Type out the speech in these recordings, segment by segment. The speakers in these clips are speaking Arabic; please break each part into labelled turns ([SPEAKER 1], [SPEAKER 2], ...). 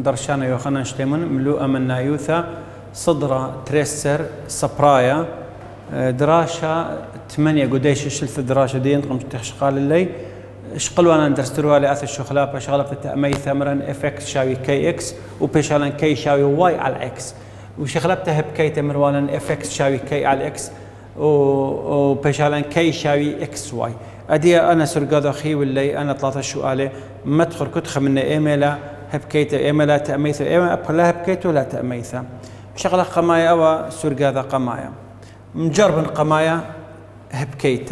[SPEAKER 1] درشانا يوخنا شتيمون ملوءة من نايوثا صدرة تريسر سبرايا دراشة 8 قديش شلت دراشة دين قمت تشقال اللي شقلوا أنا درستروا لي أثر الشغلة شغلة في التأميث ثمرا اف اكس شاوي كي اكس وبيشالا كي شاوي واي على اكس وشغلتها بكي تمروانا اف اكس شاوي كي على اكس وبيشالا كي شاوي اكس واي أدي أنا سرقاذا خي واللي أنا 3 سؤال مدخل كتخ من إيميلا هبكيت إيميلا تأميث إيميلا لا هبكيت ولا تأميث شغلة قمايا أو سرقاذا قمايا مجرب قمايا هبكيت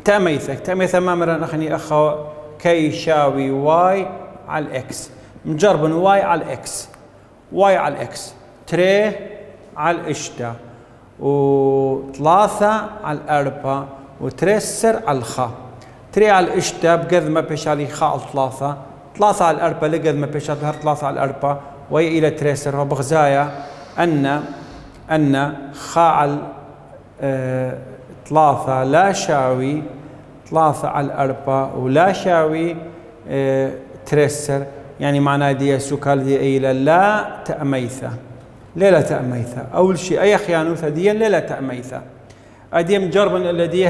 [SPEAKER 1] تأميث ما مرن أخني أخو كي شاوي واي على الإكس مجرب واي على الإكس واي على الإكس تري على الإشتا وثلاثة على الأربعة وتريسر على الخاء تري على الإشتا بقذ ما بيشالي خاء ثلاثة على الأربعة لقذ ما بيشالي 3 على الأربعة وي إلى تريسر وبغزايا أن خاء على 3 لا شاوي 3 على الأربعة ولا شاوي تريسر يعني معناه دي سكال دي إلى لا تأميثة لا تأميثة أول شيء أي خيانوثة دي لا تأميثة أديم جربا الذي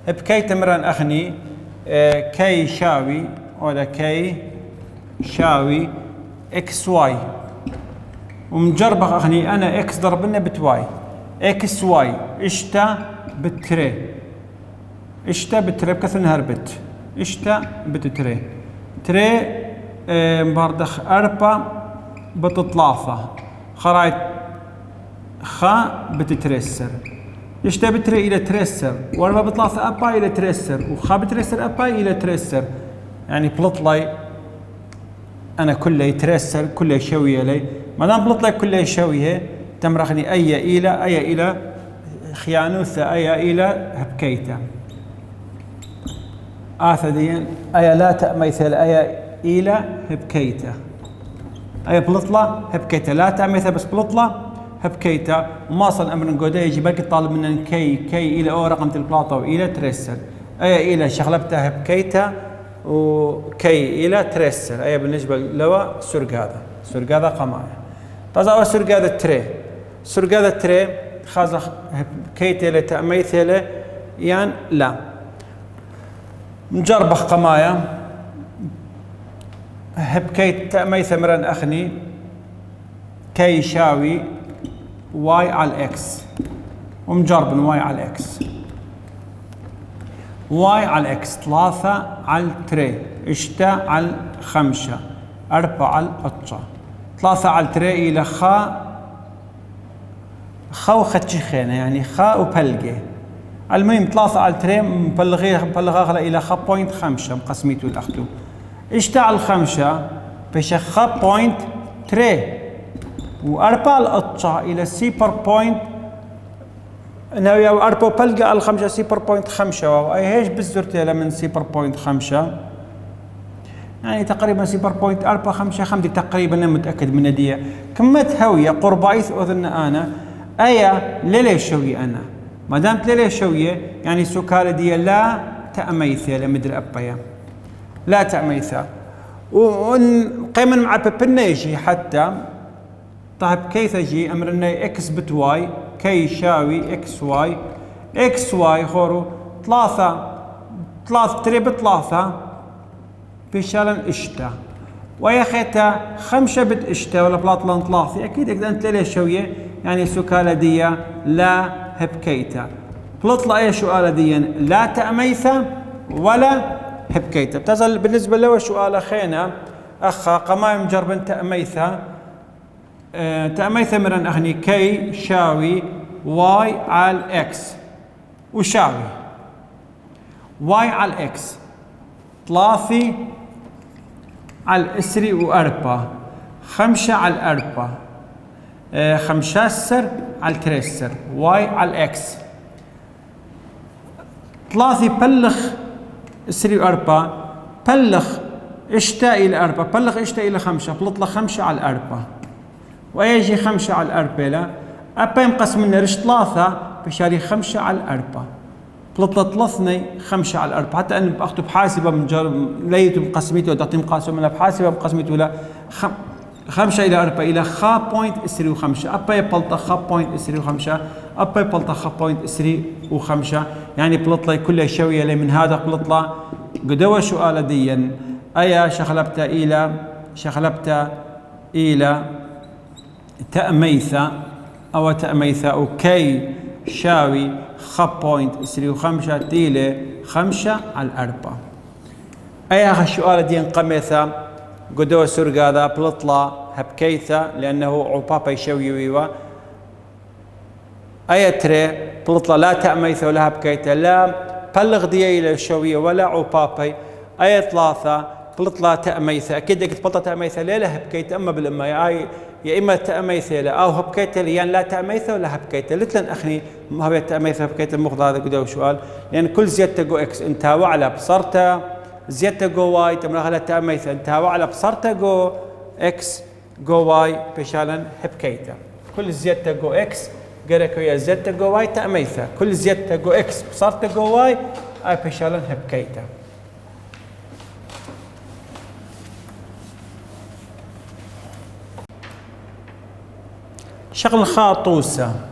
[SPEAKER 1] هبكيت مران أخني كي شاوي ولا كي شاوي اكس واي ومجرب أخني أنا اكس ضربنا بتواي اكس واي اشتا بتري بكثر نهربت اشتا بتتري تري مبردخ 4 بتطلافة خرايط خا بتترسر اشتا بتري إلى ترسر واربا بطلافة أبا إلى ترسر وخا بترسر أبا إلى ترسر يعني بلطلي أنا كله يترسر كله يشويه لي ما دام بلطلي كله يشويه تمرخني أي إلى خيانوثة أي إلى هبكيته آثدين أي لا تأميث أي إلى هبكيته أي بلطلة هبكيته لا تأميث بس بلطلة هبكيته وما صل أمر نقوده يجي باقي طالب من كي إلى أو رقم البلاطة وإلى ترسل أي إلى شغلبته هبكيته وكي إلى ترسل أي بالنسبة لوا سرق هذا قماية طازا سرق هذا التري خازخ هبكيته لتأميث له يعني لا مجربخ قمايا هبكيت تأميث مرن أخني كي شاوي واي على الإكس ومجرب واي على الإكس واي على الإكس 3 على التري اشتا على 5 4 على القطة 3 على التري إلى خا وختشخينة يعني خا وبلقي المهم 3 على التري مبلغها إلى خا بوينت 5 مقسميتو تحتو اشتعل 5 بش خا بوينت تري وأربع القطة إلى سيبر بوينت ناوي أربع بلقى على 5 سيبر بوينت 5 وأي هيش بزرت من سيبر بوينت 5 يعني تقريبا سيبر بوينت 4 5 5 تقريبا أنا متأكد من دي كمت هوية قربايث أذن أنا أيا ليلي شوي أنا ما دامت ليلي شوية يعني سكالة دي لا تأميثة لمدري أبايا لا تأميثة وقيما مع ببنيجي حتى طيب كيف يجي أمرنا إكس بتواي كي شاوي إكس واي خورو 3 تري 3 بشالن إشتا ويا خيتا 5 بت إشتا ولا بلاطلان 3 أكيد إذا أنت ليش شوية يعني سكالة دي لا هبكيتا بلطلة أي سؤال دي لا تأميثة ولا هبكيتا بتزل بالنسبة له سؤال خينا أخا قمايم جرب تأميثة تأميثة مرن أخني كي شاوي واي على إكس وشاوي واي على إكس 3 على الإسري وأربعة 5 على الأربعة 15 على التريسر واي على الإكس 3 بلخ إسري وأربعة بلخ إشتا إلى 4 بلغ إشتا إلى 5 بلطلة 5 على 4 ويجي 5 على 4 لا أبا ينقسم من رش 3 بشاري 5 على 4 بلطلة 5 على 4 حتى أنا بأخذ بحاسبة من ليتو بقسميته ودعطي مقاسمة أنا بحاسبة بقسميته لا 5 إلى 4 إلى خا بوينت إسري وخمسة أبا يبلطة خا بوينت إسري وخمسة أبا يبلطة خا بوينت إسري وخمسة يعني بلطلة كلها شوية لي من هذا بلطلة قدوة سؤال ديا أيا شغلبت إلى تأميثة أو تأميثة وكي شاوي خا بوينت إسري وخمسة تيلي 5 على 4 أيا السؤال ديا قميثة قدوة سرقاذا بلطلة هبكيثة لأنه عبابا يشوي ويوا أي تري بلطلة لا تأميثة ولا هبكيثة لا بلغ دي إلى الشوية ولا عبابا أي 3 بلطلة تأميثة أكيد قلت بلطلة تأميثة لا هبكيثة أما بالأمة يا إما تأميثة لا أو هبكيثة يعني لا تأميثة ولا هبكيثة لتلن أخني ما هي تأميثة هبكيثة مخض هذا قدوة سؤال لأن كل زيادة جو إكس أنت وعلى بصرته زيادة جو واي تمرغلة تأميثة انت وعلى بصرته جو اكس جو واي بشالا هبكيتا كل زيادة جو اكس قرأك ويا زيادة جو واي تأميثة كل زيادة جو اكس بصرته جو واي اي بشالا هبكيتا شغل خاطوسة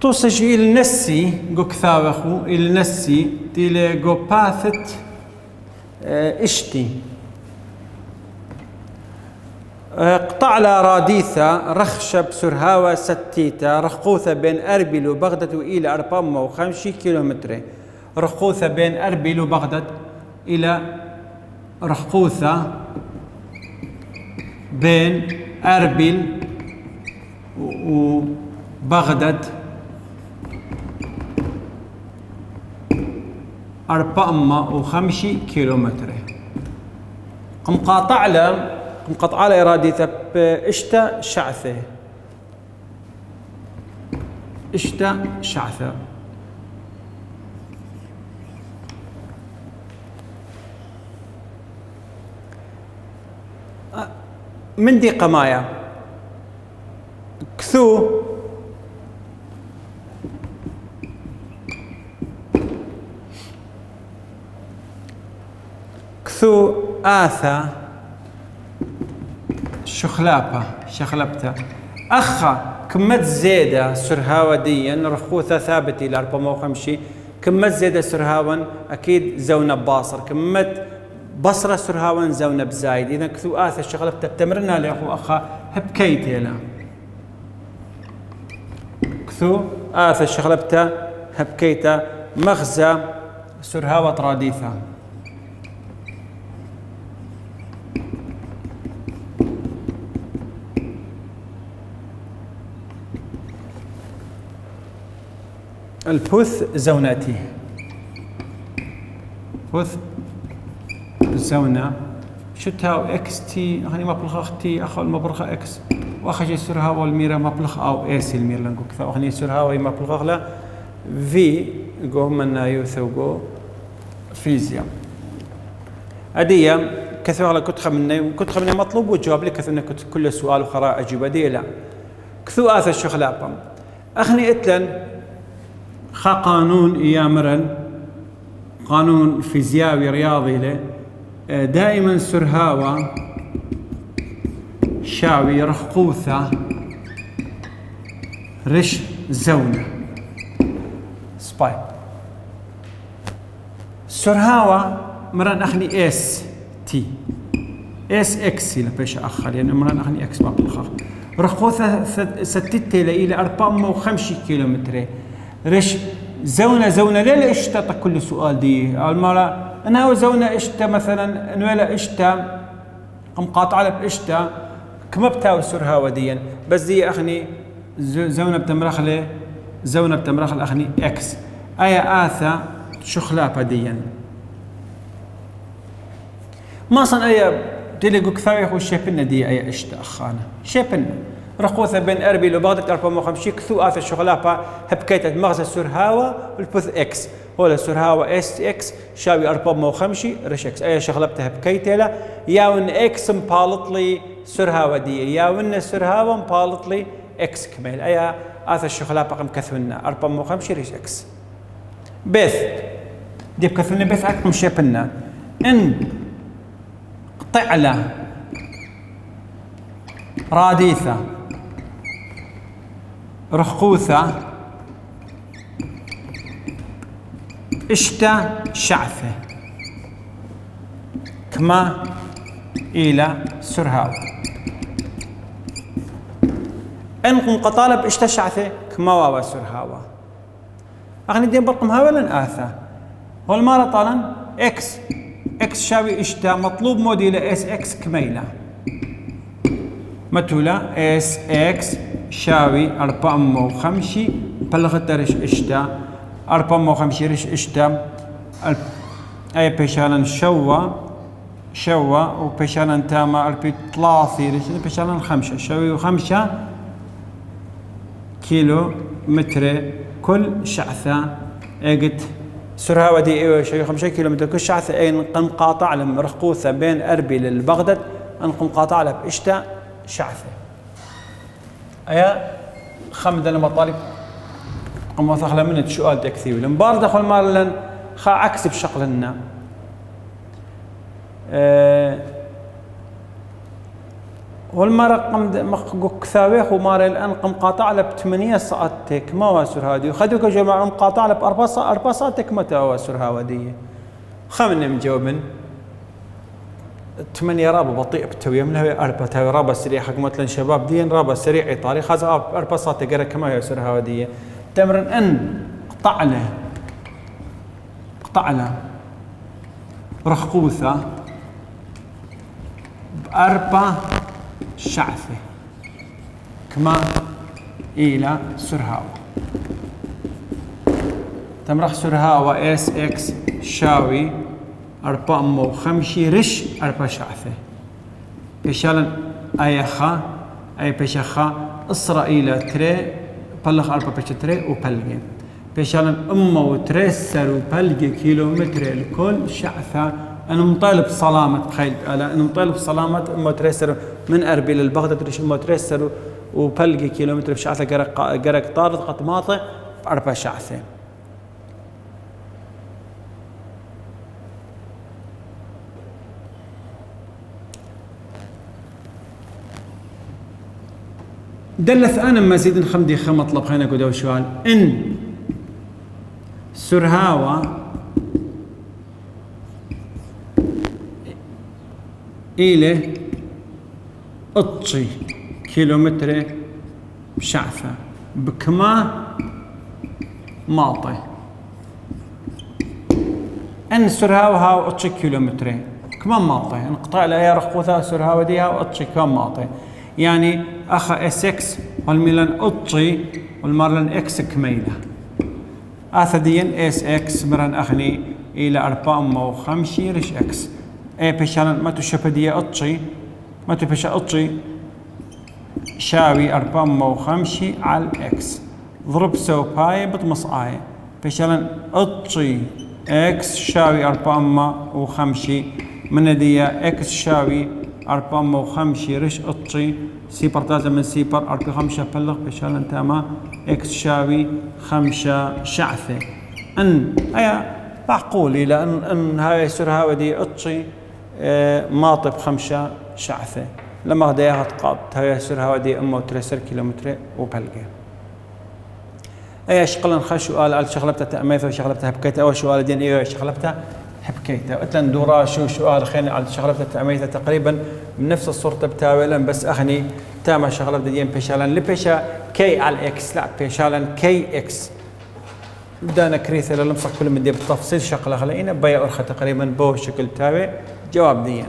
[SPEAKER 1] توصج إلى نسي جو كثاوخو إلى نسي تيلي جو باثت اشتي قطع لا راديثة رخشة بسرهاوة ستيتا رخوثة بين أربيل وبغداد إلى 450 كيلومتر رخوثة بين أربيل وبغداد إلى رخوثة بين أربيل وبغداد 450 كيلومتر قمقاطع له إراديته بإشتا شعثة من دي قمايا كثو آثا شخلبتا أخا كمت زيادة سرهاوة ديا رخوثة ثابتة إلى 450 كمت زيادة سرهاون أكيد زونة باصر كمت بصرة سرهاون زونة بزايد إذا كثو آثا شخلبتا بتمرنا لأخو أخا هبكيتي لا كثو آثا شخلبتا هبكيتا مغزى سرهاوة راديثة البوث زوناتي بوث زونة شتاو اكس تي هني ما بلخ تي اخو المبرخه اكس واخا جي سرها والميرا ما بلخ او اس المير لنقو كذا هني سرها وي ما بلخ لا في جو منا يوثو جو فيزياء اديه كثر على كتخه مني مطلوب وجواب لك كثر كل سؤال وخرا اجيب اديه لا كثو اث الشغلابه اخني اتلن خا قانون إيامرن قانون فيزيائي رياضي له دائما سرهاوة شاوي رخوثة رش زونة سباي سرهاوة مران أخني اس تي اس اكس إلى بيش أخر يعني مران أخني اكس ما بالخاخ رخوثة ستتي إلى 450 كيلومتر رش زونة ليه اشتا كل سؤال دي المرة أنا زونة اشتا مثلا نولا اشتا قاطعة باشتا كما بتاو سرها وديا بس دي أخني زونة بتمرخلة زونة بتمرخل أخني اكس أي آثا شخلابة ديا ما صن أي تلقوا كثاوي هو شيبنا دي أي اشتا أخانا شيبنا رخوثة بين أربيل وبغداد 450 كثو آثا الشغلابة هبكيتة مغزى سرهاوة والبوث إكس هو سرهاوة اس إكس شاوي 450 رش إكس أي شغلبتها هبكيتة لا ياون إكس مبالط لي سرهاوة دي ياون سرهاوة مبالط لي إكس كميل أي آثا الشغلابة قم كثونا 450 رش إكس بث دي بكثونا بث أكم شيبنا ان قطعلة راديثة رخوثة اشتا شعثة كما إلى سرهاوة. انقم قطالب اشتا شعثة كما واوا سرهاوة. أغني دين برقم هاولن آثا هو المارة طالا اكس اكس شاوي اشتا مطلوب موديلة اس اكس كميلة متولة اس اكس شاوي 450 بلغت رش اشتا 450 رش اشتا اي بيشالن شوا وبيشالن تاما البي 3 رش بيشالن 5 شاوي و5 كيلو متر كل شعثة اجت سرهاوة دي ايوه شاوي 5 كيلو متر كل شعثة اي نقم قاطع لم رخوثة بين اربيل للبغداد انقم قاطع له باشتا شعثة. ايا خمد انا مطالب قم وثخله من السؤال تكثير المبار دخل مالن خا عكس بشقلنا والمرة قم مخقوك ثاويخ وماري الان قم قاطع له ب 8 ساعتك ما واسر هادي وخذوك جماعة قاطع له ب 4 ساعتك متى واسر هاودية خمن مجاوبن 8 رابة بطيء بتوية من هاي 4 هاي رابة سريع حق مثلا شباب دين رابة سريع إيطالي خذ 4 ساعات تقرا كما يسر هاودية تمرن ان قطع له رخوثة ب4 شعثة كما إلى سرهاوة تمرخ سرهاوة اس اكس شاوي 450 رش 4 شعثة بيشالن ايخا اي بيشخا اسرائيل تري بلغ 4 بيش تري وبلغي بيشالن وتريسر وبلغي كيلومتر الكل شعثة انا مطالب سلامة تخيل انا مطالب سلامة تريسر من اربيل للبغداد رش تريسر وبلغي كيلومتر بشعثة قرق طارد قطماطة 4 شعثة. دلث أنا مزيد خمدي مطلب خلينا نقول سؤال إن سرهاوة إلى أطشي كيلومتر بشعفة بكما ماطي إن سرهاوة هاو أطشي كيلومتر كما ماطي انقطاع لأي رخوثة سرهاوة دي هاو أطشي كما ماطي يعني أخا اس اكس والميلان أطشي والمارلان اكس كميلة آثدين اس اكس مران أخني إلى 450 رش اكس اي بيشالن ما تشبدية أطشي ما تبشا أطشي شاوي 450 على الاكس ضرب سو باي بطمس آي بيشالن أطشي اكس شاوي 450 من دي اكس شاوي 450 رش أطشي سيبر تازة من سيبر 4 بلغ بشالن تاما اكس شاوي 5 شعثة ان ايا معقول الى ان هاي سرهاوة دي أطشي ماطب 5 شعثة لما غدا تقاط هاي سرهاوة دي امه 3 كيلومتر وبلغة ايا شقلن خشو قال شغلبتها تأميثة وشغلبتها بكيتها اول سؤال دين ايوه شغلبتها حبكيتها قلت دورا شو سؤال خلينا على شغلبتها تأميثة تقريبا من نفس الصورة بتاولا بس اخني تاما شغلة بدين بيشالن لبيشا كي على الاكس لا بيشالن كي اكس بدانا كريثة للمصق كل من دي بالتفصيل شغلة خلينا بيا أرخى تقريبا بو شكل تاوي جواب ديا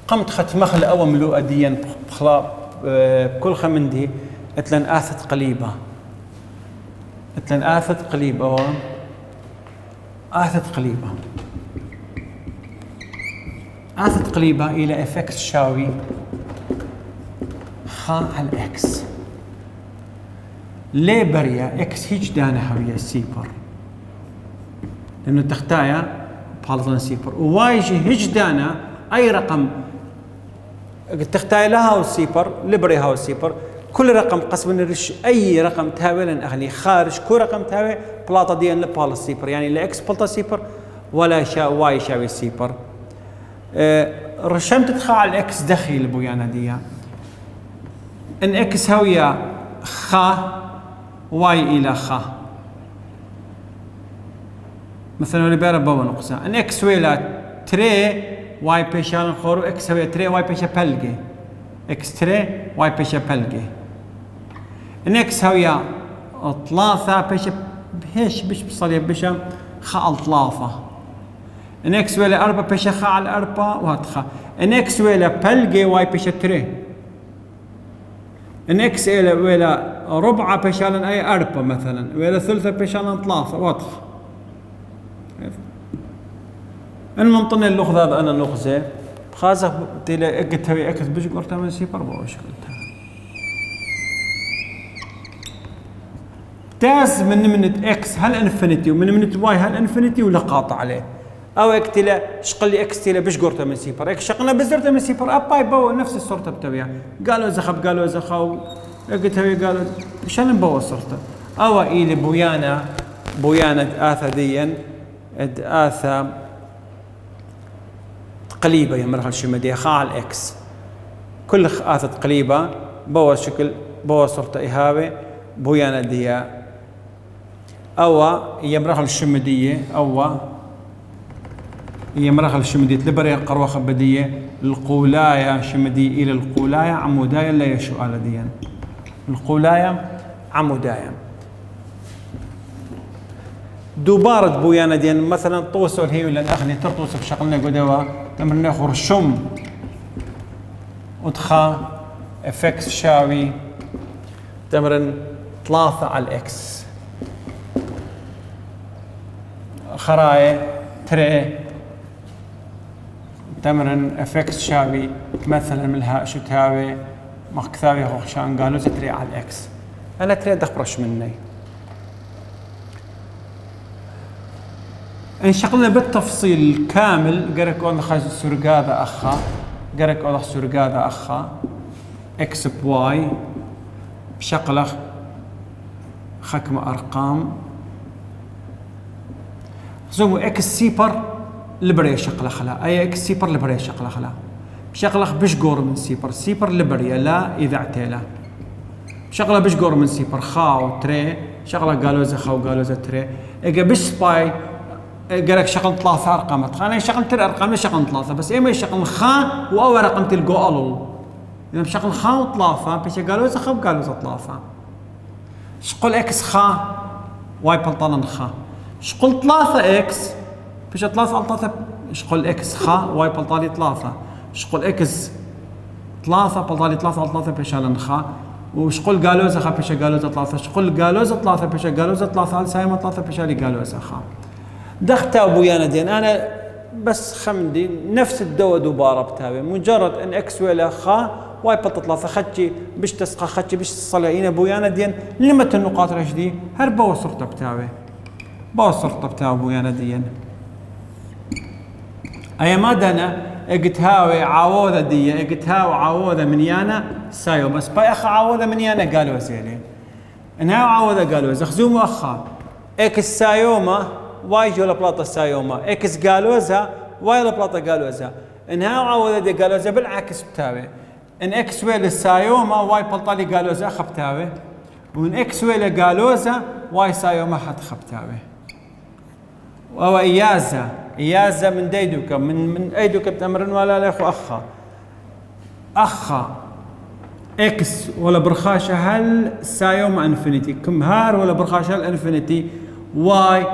[SPEAKER 1] قمت ختمخ أول ملوء ديا بكل خمندي اتلن آثت قليبة اتلن آثت قليبة آثت قليبة آثت قليبة إلى افكس شاوي خا على الاكس ليه بريا اكس هيج دانا هوية سيبر لأنه تختايا بحالة سيبر ووايجي هيج دانا أي رقم تختايا لها وسيبر لبري هاو سيبر كل رقم قسم نرش أي رقم تاوي لن أغني خارج كل رقم تاوي بلاطة دي لبال السيبر يعني لا إكس بلطة سيبر ولا واي يساوي السيبر. رشمت تخاع الإكس دخيل بويانا دي إن إكس هوية خا واي إلى خا مثلا اللي بيرا بوا نقصة إن إكس ويلا تري واي بيشان خورو إكس هوية تري واي بيشا بلجي إكس تري واي بيشا بلجي إن إكس هوية ثلاثة بيشا هيش بيش بصلي بيشا خا ثلاثة إن إكس ويلا أربعة بيشا خا على أربعة وهتخا إن إكس ويلا بلجي واي بيشا تري إن إكس ويلا ربعة بيشالن أي أربعة مثلا ويلا ثلثة بيشالن ثلاثة واضح. المنطقة اللغة هذا أنا اللغة خازق تلا أكت هوي أكت بيجي قرتها من سيبر بوش قلتها تاز من إكس هل إنفينيتي ومن واي هل إنفينيتي ولا قاطع عليه أو إكتلا شقل لي إكس تلا بيش قرتها من سيبر إك شقلنا بزرتها من سيبر أباي بوا نفس الصورة بتبيها قالوا زخب قالوا زخاو أكت هوي قالوا شلون بوا صورته أو إلي بويانا آثا ديا آثا قليبة يمرها الشمدية خاع الإكس كل آثا قليبة بوا شكل بوا صورته إهابة بويانا ديا أو يمرها الشمدية أو يمرها الشمدية لبري قروخة بدية القولاية شمدية إلى القولاية عموداية لا يشؤال ديا القولاية عموداية دوبارة بويانا ديان مثلا توصل هي ولا ناخذ ترطوس بشغلنا قدوا تمر ناخذ شم ودخا افكس شاوي تمرن ثلاثة على الاكس خراية تري تمرن افكس شاوي مثلا من الهاء شو تهاوي مكثاوي خوشان قالوا تري على الاكس انا تري دخبرش مني انشغلنا بالتفصيل كامل قرك اون خاز سرقاده اخا قرك اون سرقاده اخا اكس بواي بشقله خكم ارقام زوم اكس سيبر لبري شقله خلا اي اكس سيبر لبري شقله خلا بشقله بشقور من سيبر لبري لا اذا اعتيله شغله بشقور من سيبر خاو تري شغله قالوا زخا وقالوا تري اجا بسباي قالك شغل ثلاثة أرقام أنا شغل ترى أرقام شغل ثلاثة بس إما شغل خا وأول رقم تلقوا ألو إذا شغل خا وثلاثة بيش قالوا إذا خا وقالوا إذا ثلاثة شغل إكس خا واي بلطان خا شغل ثلاثة إكس بيش ثلاثة شغل إكس خا واي بلطاني ثلاثة شغل إكس ثلاثة بلطاني ثلاثة بيش على خا وشغل قالوا إذا خا بيش قالوا إذا ثلاثة شغل قالوا إذا ثلاثة بيش قالوا إذا ثلاثة على سايمة ثلاثة بيش على قالوا إذا خا دختا بويانا دين انا بس خمدي نفس الدواء دوباره بتاوي مجرد ان اكس ولا خا واي بطلطه خدتي باش تسقى خدتي باش تصلعينا بويانا دين لمت النقاط رشدي هربا وصرت بتاوي بوصرت بتاوي بويانا دين اي ما دنا اقتهاوي عووذه دي اقتهاوي عووذه من يانا سايو بس باي اخ عووذه من يانا قالوا زين انها عووذه قالوا زخزوم اخا اكس سايوما واي جو لبلاطة سايوما اكس قالوزها واي لبلاطة قالوزها انها عوضة دي قالوزها بالعكس بتاوي ان اكس ويل السايوما واي بلطالي قالوزها خبتاوي وان اكس ويل قالوزها واي سايوما حد خبتاوي وهو ايازة من ديدوك من ايدوك بتمرن ولا لا اخو اخا اكس ولا برخاشة هل سايوما انفينيتي كم هار ولا برخاشة هل انفينيتي واي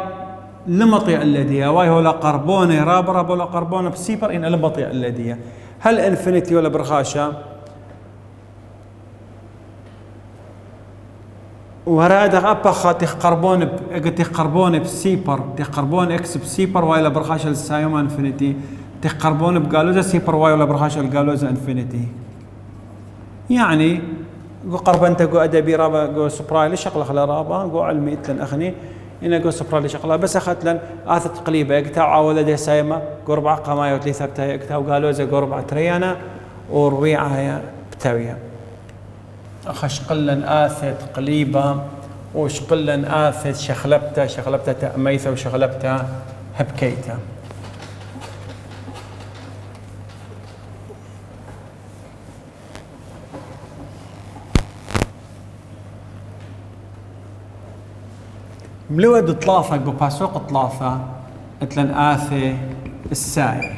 [SPEAKER 1] لمطيع اللدية واي هو قربونة راب ولا قربونة بسيبر إن لمطيع اللدية هل انفينيتي ولا برخاشة وهذا أبخا تقربون بسيبر تقربون إكس بسيبر واي ولا برخاشة السايوما انفينيتي تقربون بقالوزة سيبر واي ولا برخاشة القالوزة انفينيتي يعني قو قربنت قو أدبي رابا قو سبرايلي شغلة خلا رابا قو علمي إتلن أخني إنا قو سبرايلي شغلة بس أخذت لن آثت قليبة اقتاو عاولة دي سايمة قو ربع قماية وثلاثة بتاوية اقتاو قالوزة قو ربع تريانا وربيعها بتاوية خشقلن آثت قليبة وشقلن آثت شخلبته تأميثة وشغلبته هبكيته. ملود طلافك بباسوق طلافة اتلن آثي الساي.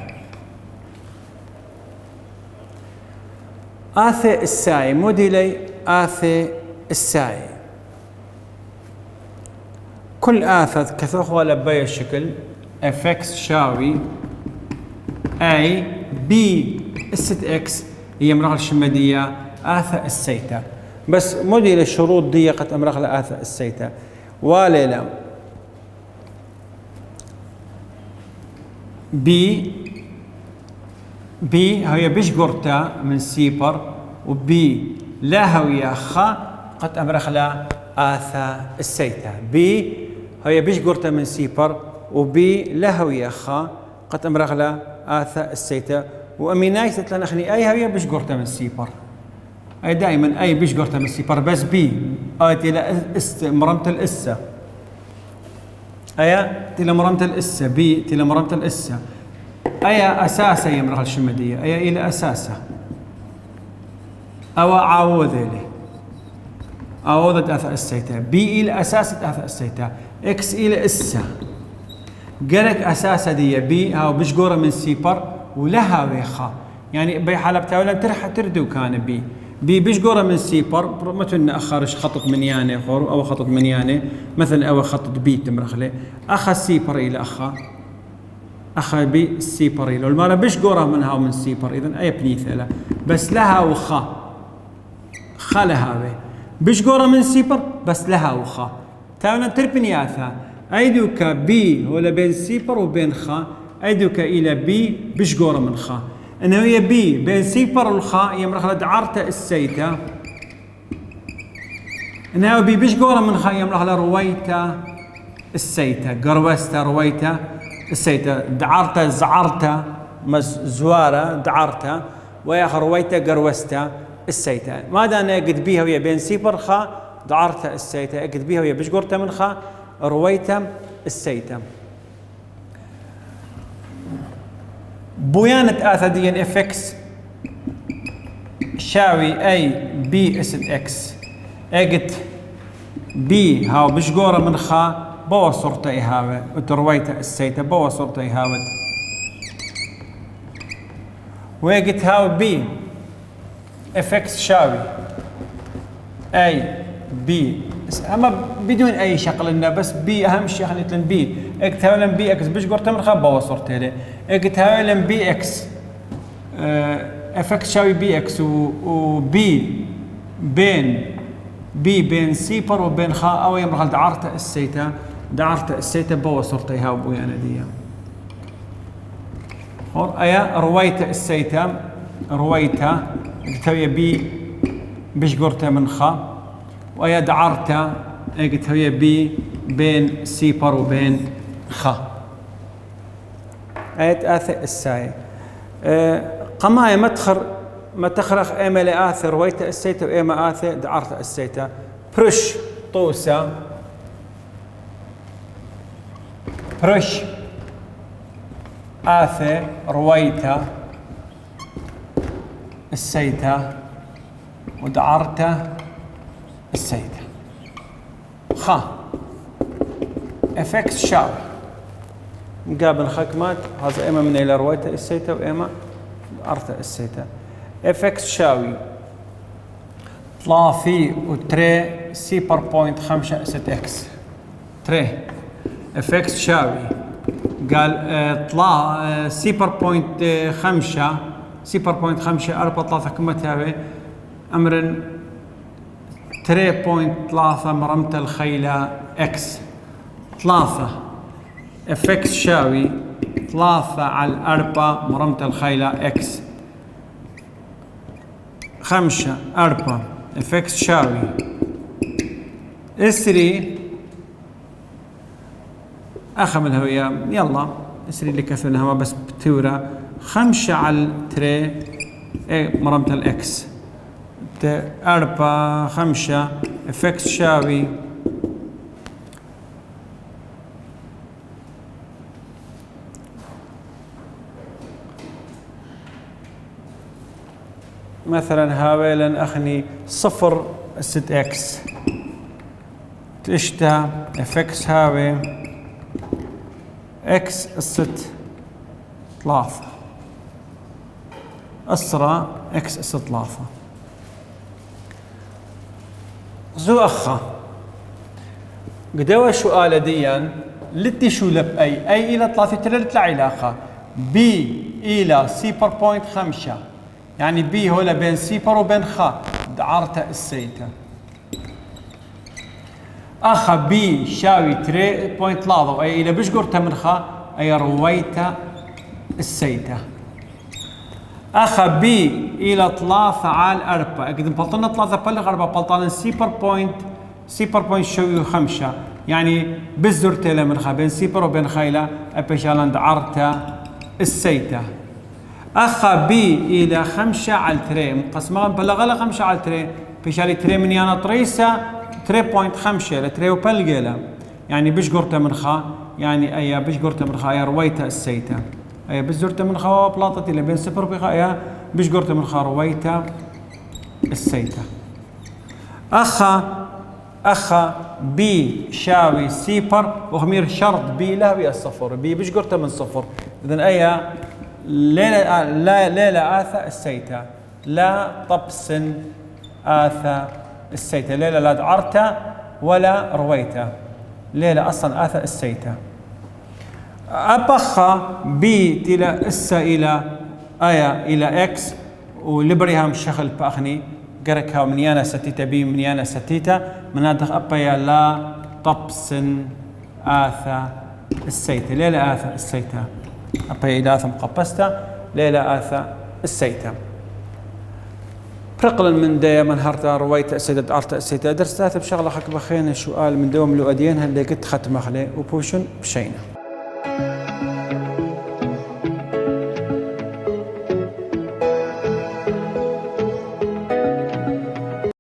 [SPEAKER 1] آثي الساي موديلي آثي الساي كل آثة كثوخ ولا بي الشكل fx شاوي a b الست اكس هي مرغل الشمدية آثة السيتا بس موديل الشروط دي قد امرغل آثة السيتا واليلا بي هي بيش قرطة من سيبر وبي لا هوية خا قد أمرخلا آثا السيتا بي هي بيش قرطة من سيبر وبي لا هوية خا قد أمرخلا آثا السيتا وأميناي تتلنخني أي هوية بيش قرطة من سيبر أي دائما أي بيش قرطة من سيبر بس بي تلا مرمت الإسة أيا تلا مرمت الإسة بي تلا مرمت الإسة أيا أساسا يمرغ الشمدية أيا إلى أساسا أو عاوذ لي عاوذت أثاء السيتا بي إلى أساس أثاء السيتا إكس إلى إسا قالك أساسا دي بي هاو بشقورة من سيبر ولها ويخا يعني بي حالبتها ولا ترح تردو كان بي بشقورة من سيبر مثل أخرج خطط من ياني أو خطط من ياني مثلا أو خطط بي تمرخلي أخا سيبر إلى أخا بي السيبر إلى المرة بشقورة منها ومن سيبر إذن أي بنيثلة بس لها وخا خا لها بشقورة من سيبر بس لها وخا تاونا تربنياثا أيدوك بي ولا بين سيبر وبين خا أيدوك إلى بي بشقورة من خا إنه هي بي بين سيبر والخاء يمرخ دعرته السيتا إنه بي بشقورة من خاء يمرخ رويته السيتا قروسته رويته السيتا دعرته زعرته زواره دعرته ويا رويته قروسته السيتا ماذا أنا قد بيها ويا بين سيبر خاء دعرته السيتا قد بيها ويا بشقورته من خاء رويته السيتا بويانة آثديا افكس شاوي اي بي اس اكس اجت بي هاو بشقورة من خا بوا صورته ايهاوة وترويته السيته بوا صورته ايهاوة ويجت هاو بي افكس شاوي اي بي اما بدون اي شغل لنا بس بي اهم شيء خليت لنا بي اكت هاو لنا بي اكس بشقورته من خا بوا صورته له اجت هاو لنا بي اكس افكس شاوي بي اكس وبي بين سيبر وبين خا او يمرخ دعرته السيتا بوا صورته هاو بويانا دي هون ايا رويته السيتا رويته قلت هي بي بشقورته من خا ويا دعرته قلت هي بي بين سيبر وبين خا ايت اث الساي قماية ما تخرخ ايما لاثر رويته السيتا وايما اثر دعرته السيتا برش طوسه برش آثي رويته السيته ودعرته السيته خا افكس شاو مقابل خكمات هذا اما من الى رويته السيته واما دعرته السيته افكس شاوي طلع في وتري سيبر بوينت 5 ست اكس تري افكس شاوي قال طلع سيبر بوينت 5 سيبر بوينت 5 4 3 كم تابع امر تري بوينت 3 مرمت الخيلة اكس 3 افكس شاوي 3 على 4 مرمت الخيلة اكس 5 4 افكس شاوي اسري اخم الهوية يلا اسري اللي كثرنا هوا بس بتورة 5 على 3 مرمت الاكس 4 5 اف اكس يساوي مثلا هاوي لن اخني 0 6 اكس تشتا اف اكس هاوي اكس الست 3 اسرى اكس الست 3 زو اخا قدوى سؤال ديا لتي شو لب اي الى 3 تلت علاقه بي الى سي بار بوينت 5 يعني بي هو بين سي بار وبين خا دعرته السيتا اخا بي شاوي 3.3 اي الى بش قرته من خا اي رويته السيتا اخا بي الى 3 على 4 اكيد بلطنا 3 بلغ 4 بلطنا سي بار بوينت شوي 5 يعني بزرته له من خا بين سي بار وبين خايله ابيشالند عرته السيتا اخا بي الى 5 على 3 مقسمه بلغ له 5 على 3 بيشالي 3 من يانا طريسه 3.5 ل 3 وبلغ يعني بش قرته من خا يعني اي بش قرته من خا يا رويته السيتا اي بش قرته من خا بلاطتي اللي بين صفر بخا يا بش قرته من خا رويته السيتا اخا بي شاوي سيبر وخمير شرط بي لا بي الصفر بي بش قرته من صفر اذا اي لا آثى السيتا لا طبسن آثى السيتا ليلة لا دعرته ولا رويته ليلة أصلا آثى السيتا أبخا بي تلا إسا إلى آية إلى إكس ولبريها مشخل بأخني قركها من يانا ستيتا بي من يانا ستيتا من هذا أبايا لا طبسن آثى السيتا ليلة آثى السيتا أبايا إلى آثى مقبستا ليلة آثى السيتا برقلا من دايا من هرتا رويت السيتا أرتا السيتا درست بشغلة حق بخينا سؤال من دوم لو أدين هل قد ختم أخلي وبوشن بشينا